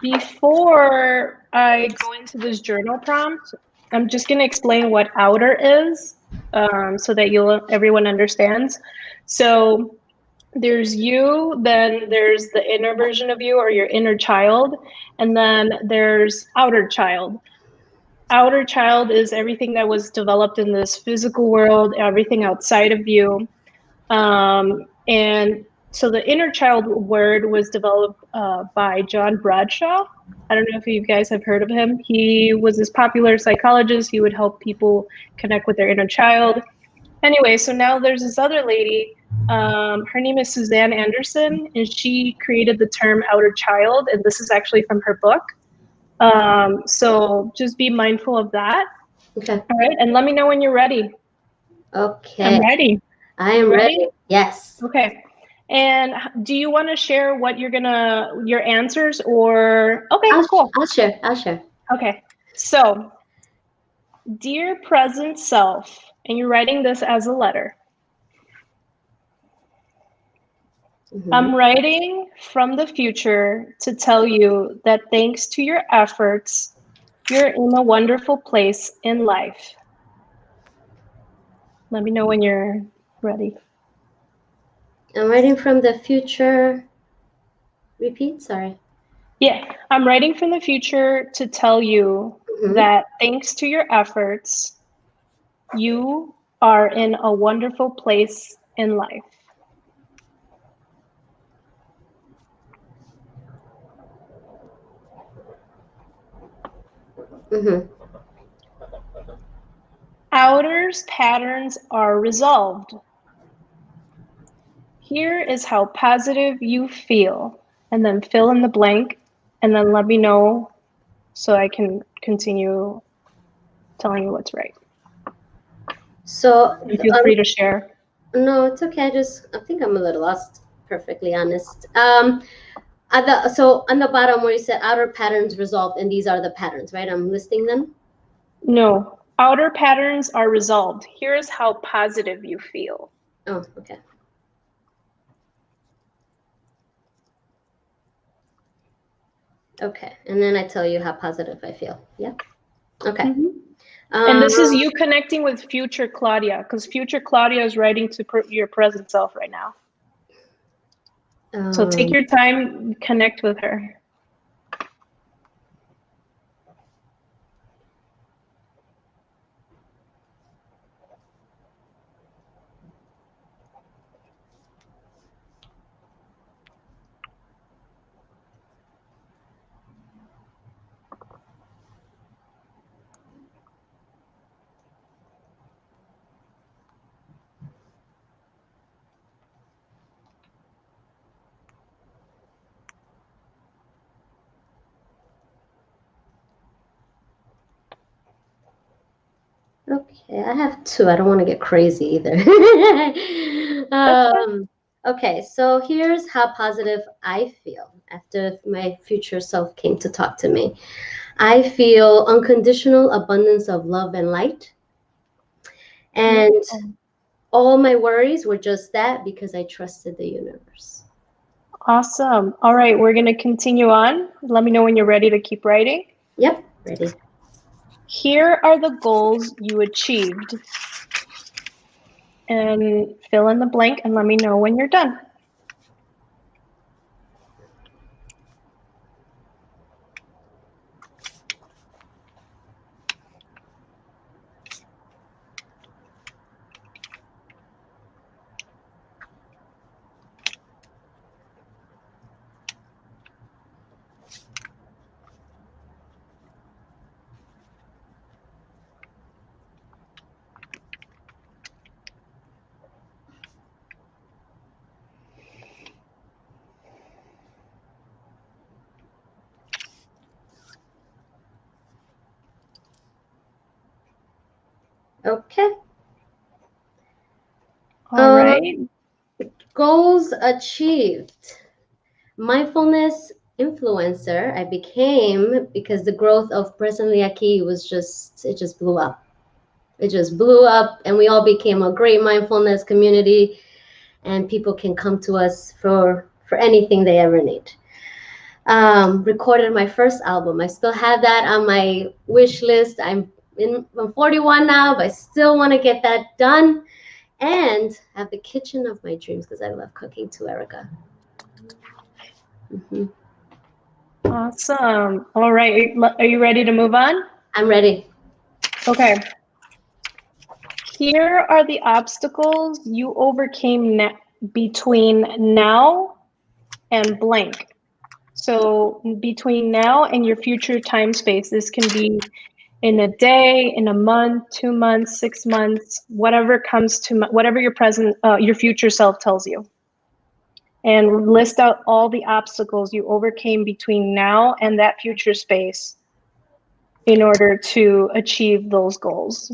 before I go into this journal prompt, I'm just going to explain what outer is, so that everyone understands. So there's you, then there's the inner version of you or your inner child, and then there's outer child. Outer child is everything that was developed in this physical world, everything outside of you. And so the inner child word was developed by John Bradshaw. I don't know if you guys have heard of him. He was this popular psychologist. He would help people connect with their inner child. Anyway, so now there's this other lady. Her name is Suzanne Anderson, and she created the term outer child. And this is actually from her book. So just be mindful of that. Okay. All right. And let me know when you're ready. Okay. I'm ready. I am ready. Yes. Okay. And do you want to share what your answers or? Okay, cool. I'll share. Okay. So, dear present self, and you're writing this as a letter. I'm writing from the future to tell you that thanks to your efforts, you're in a wonderful place in life. Let me know when you're ready. I'm writing from the future. Repeat, sorry. Yeah, I'm writing from the future to tell you that thanks to your efforts, you are in a wonderful place in life. Outer's patterns are resolved. Here is how positive you feel, and then fill in the blank, and then let me know so I can continue telling you what's right. So feel free to share. No, it's okay. I think I'm a little lost, perfectly honest. So on the bottom where you said outer patterns resolved, and these are the patterns, right? I'm listing them? No, outer patterns are resolved. Here's how positive you feel. Oh, okay. Okay, and then I tell you how positive I feel. Yeah. Okay. Mm-hmm. And this is you connecting with future Claudia, because future Claudia is writing to your present self right now. So take your time, connect with her. Okay, I have two. I don't want to get crazy either. Okay, so here's how positive I feel after my future self came to talk to me. I feel unconditional abundance of love and light. And all my worries were just that because I trusted the universe. Awesome. All right, we're going to continue on. Let me know when you're ready to keep writing. Yep, ready. Here are the goals you achieved. And fill in the blank and let me know when you're done. Okay. All right. Goals achieved. Mindfulness influencer I became because the growth of Presently Aquí was it just blew up. It just blew up and we all became a great mindfulness community and people can come to us for anything they ever need. Recorded my first album. I still have that on my wish list. I'm 41 now, but I still want to get that done and have the kitchen of my dreams because I love cooking too, Erica. Mm-hmm. Awesome. All right. Are you ready to move on? I'm ready. Okay. Here are the obstacles you overcame between now and blank. So between now and your future time space, this can be in a day, in a month, 2 months, 6 months, whatever comes to whatever your future self tells you. And list out all the obstacles you overcame between now and that future space in order to achieve those goals.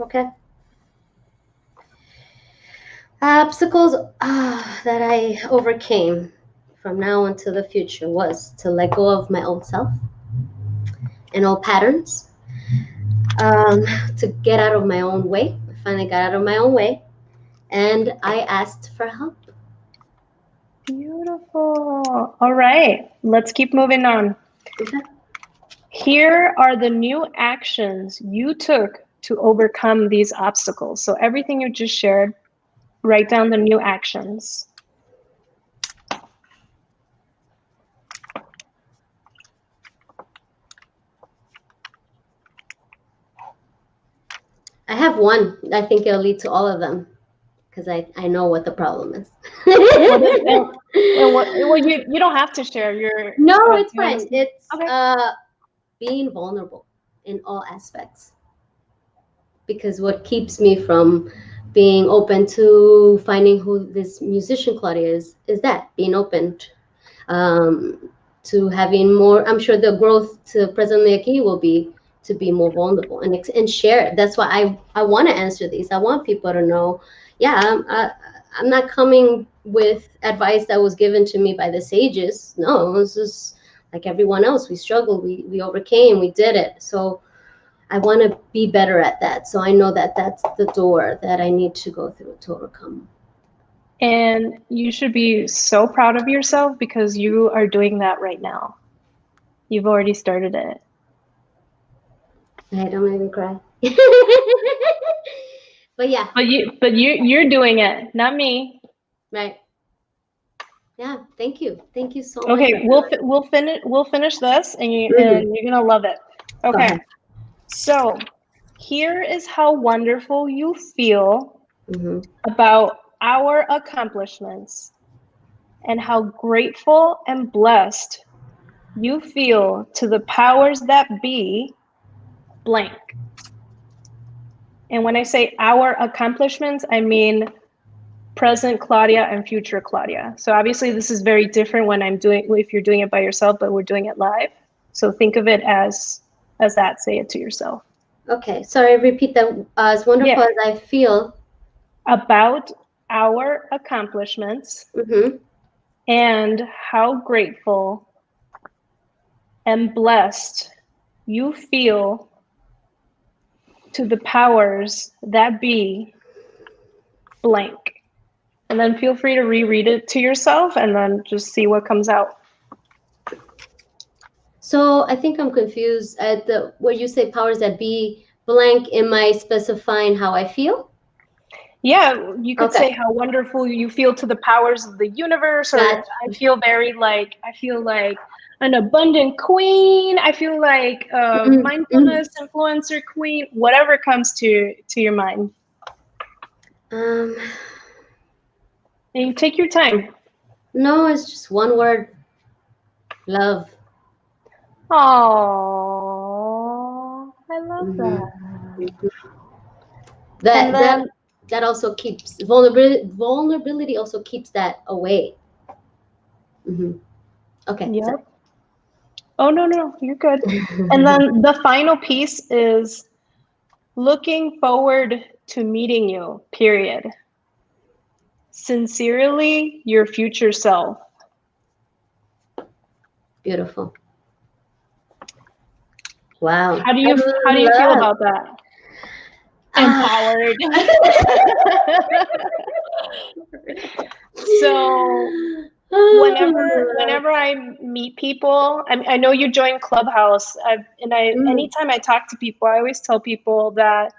Okay. Obstacles that I overcame from now until the future was to let go of my old self and old patterns, to get out of my own way. I finally got out of my own way, and I asked for help. Beautiful. All right, let's keep moving on. Okay. Here are the new actions you took to overcome these obstacles. So everything you just shared, write down the new actions. I have one. I think it'll lead to all of them because I know what the problem is. Well, you don't have to share your. No, it's fine. It's okay. Being vulnerable in all aspects. Because what keeps me from being open to finding who this musician Claudia is that being open to having more. I'm sure the growth to Presently Aquí will be to be more vulnerable and share. That's why I want to answer these. I want people to know, yeah, I'm not coming with advice that was given to me by the sages. No, this is like everyone else. We struggled, we overcame, we did it. So I want to be better at that. So I know that that's the door that I need to go through to overcome. And you should be so proud of yourself because you are doing that right now. You've already started it. I don't make me cry. But yeah. But you're doing it, not me. Right. Yeah. Thank you. Thank you so much. Okay, we'll finish this, and and you're gonna love it. Okay. So here is how wonderful you feel about our accomplishments, and how grateful and blessed you feel to the powers that be blank. And when I say our accomplishments, I mean present Claudia and future Claudia. So obviously this is very different when if you're doing it by yourself, but we're doing it live. So think of it as that, say it to yourself. Okay, sorry, repeat that. As wonderful as I feel about our accomplishments, and how grateful and blessed you feel to the powers that be blank. And then feel free to reread it to yourself and then just see what comes out. So I think I'm confused at where you say powers that be blank. Am I specifying how I feel? Yeah, you could say how wonderful you feel to the powers of the universe, or I feel like an abundant queen. I feel like a mindfulness influencer queen. Whatever comes to your mind. And you take your time. No, it's just one word. Love. Oh, I love that. That also keeps vulnerability also keeps that away. Okay. Yep. Sorry. Oh, no, you're good. And then the final piece is looking forward to meeting you, period. Sincerely, your future self. Beautiful. Wow. How do you feel about that? Empowered. So whenever I meet people, I know you joined Clubhouse, anytime I talk to people, I always tell people that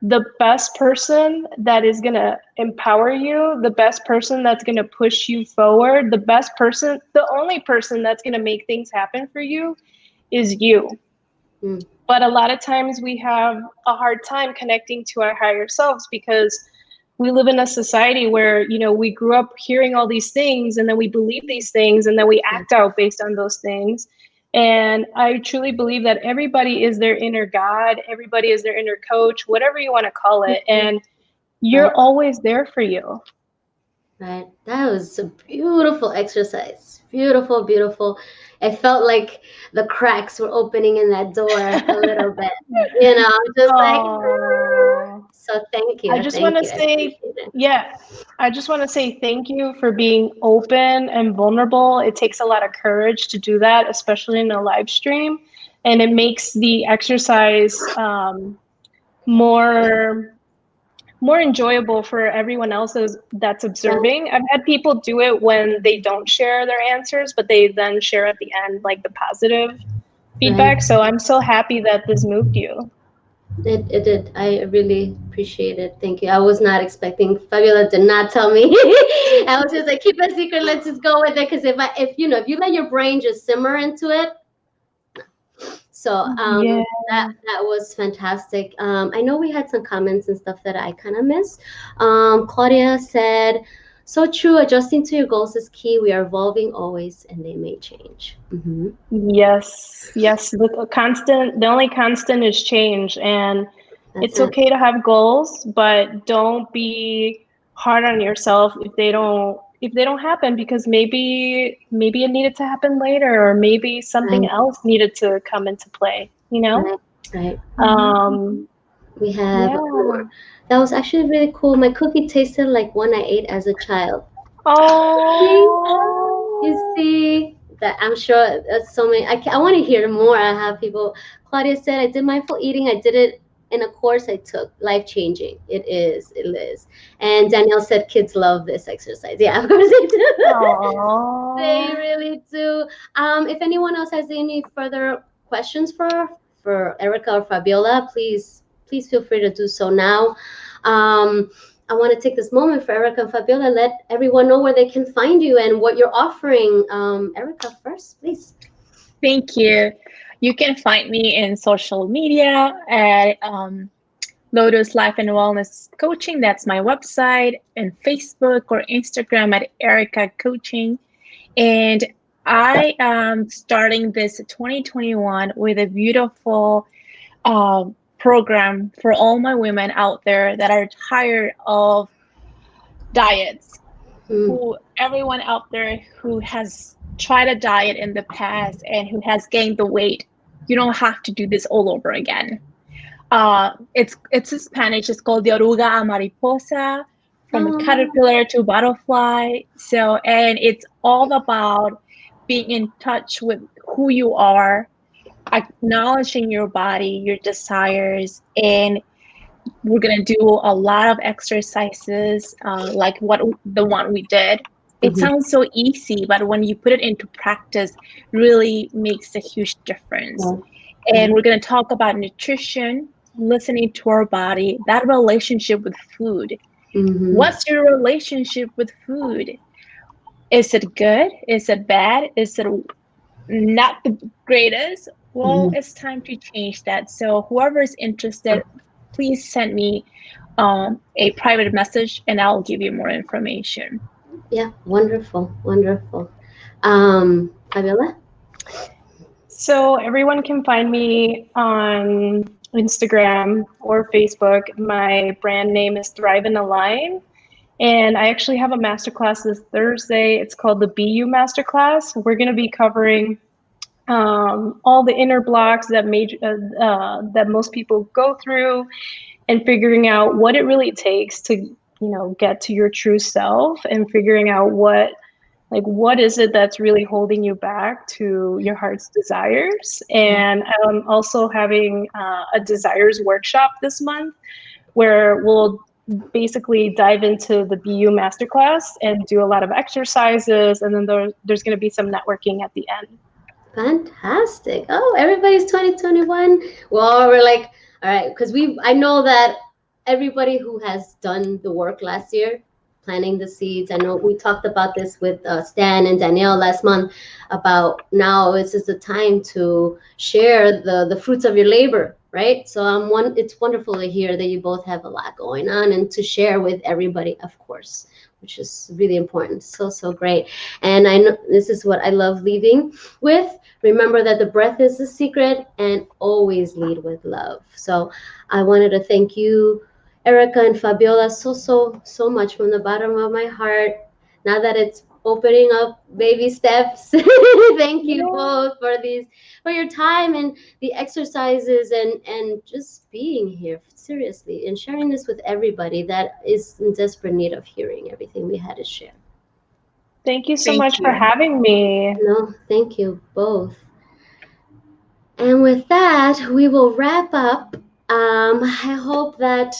the best person that is going to empower you, the best person that's going to push you forward, the only person that's going to make things happen for you is you. But a lot of times we have a hard time connecting to our higher selves because we live in a society where, we grew up hearing all these things and then we believe these things and then we act out based on those things. And I truly believe that everybody is their inner God. Everybody is their inner coach, whatever you want to call it. And you're always there for you. Right. That was a beautiful exercise. Beautiful, beautiful. I felt like the cracks were opening in that door a little bit, just so thank you. I just want to say, I just want to say thank you for being open and vulnerable. It takes a lot of courage to do that, especially in a live stream. And it makes the exercise more enjoyable for everyone else that's observing. I've had people do it when they don't share their answers, but they then share at the end, like the positive feedback. So I'm so happy that this moved you. It did. I really appreciate it. Thank you. I was not expecting. Fabiola did not tell me. I was just like, keep it secret. Let's just go with it. Because if you let your brain just simmer into it. So that was fantastic. I know we had some comments and stuff that I kind of missed. Claudia said, so true, adjusting to your goals is key. We are evolving always and they may change. Yes. The only constant is change. And it's okay to have goals, but don't be hard on yourself if they don't happen, because maybe it needed to happen later, or maybe something else needed to come into play, Right. We have that was actually really cool. My cookie tasted like one I ate as a child. Oh, you see, that I'm sure so many. I want to hear more. I have people. Claudia said, I did mindful eating. I did it in a course I took. Life changing. It is. It is. And Danielle said, kids love this exercise. Yeah, of course they do. Aww. They really do. If anyone else has any further questions for Erica or Fabiola, please feel free to do so now. I want to take this moment for Erica and Fabiola, let everyone know where they can find you and what you're offering. Erica first, please. Thank you. You can find me in social media at Lotus Life and Wellness Coaching. That's my website. And Facebook or Instagram at Erica Coaching. And I am starting this 2021 with a beautiful program for all my women out there that are tired of diets. Who everyone out there who has tried a diet in the past and who has gained the weight, you don't have to do this all over again. It's in Spanish. It's called the oruga a mariposa, from caterpillar to butterfly. So, and it's all about being in touch with who you are, acknowledging your body, your desires, and we're gonna do a lot of exercises like the one we did. It sounds so easy, but when you put it into practice, really makes a huge difference. And we're gonna talk about nutrition, listening to our body, that relationship with food. What's your relationship with food? Is it good? Is it bad? Is it not the greatest? Well, it's time to change that. So whoever is interested, please send me a private message and I'll give you more information. Yeah, wonderful, wonderful. Fabiola? So everyone can find me on Instagram or Facebook. My brand name is Thrive and Align. And I actually have a masterclass this Thursday. It's called the BU Masterclass. We're going to be covering all the inner blocks that that most people go through, and figuring out what it really takes to, get to your true self, and figuring out what is it that's really holding you back to your heart's desires. And I'm also having a desires workshop this month where we'll basically dive into the BU masterclass and do a lot of exercises, and then there's going to be some networking at the end. Fantastic. Oh, everybody's 2021. Well, we're like, all right, because I know that everybody who has done the work last year, planting the seeds. I know we talked about this with Stan and Danielle last month about now this is the time to share the fruits of your labor, right? So it's wonderful to hear that you both have a lot going on and to share with everybody, of course, which is really important. So great. And I know this is what I love leaving with. Remember that the breath is the secret, and always lead with love. So I wanted to thank you, Erica and Fabiola, so much from the bottom of my heart. Now that it's opening up baby steps, thank you both for your time and the exercises and just being here, seriously, and sharing this with everybody that is in desperate need of hearing everything we had to share. Thank you so much for having me. No, thank you both. And with that, we will wrap up. I hope that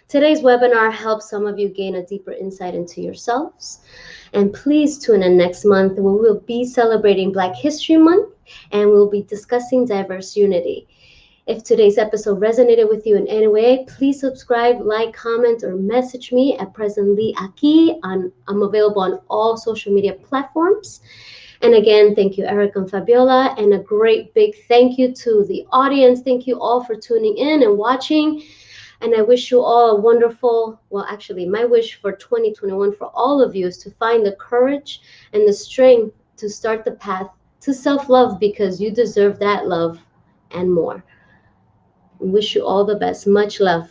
today's webinar helps some of you gain a deeper insight into yourselves. And please tune in next month when we'll be celebrating Black History Month and we'll be discussing diverse unity. If today's episode resonated with you in any way, please subscribe, like, comment, or message me at Presently Aquí. I'm available on all social media platforms. And again, thank you, Erica and Fabiola, and a great big thank you to the audience. Thank you all for tuning in and watching. And I wish you all a wonderful, well, actually, my wish for 2021 for all of you is to find the courage and the strength to start the path to self-love, because you deserve that love and more. I wish you all the best. Much love.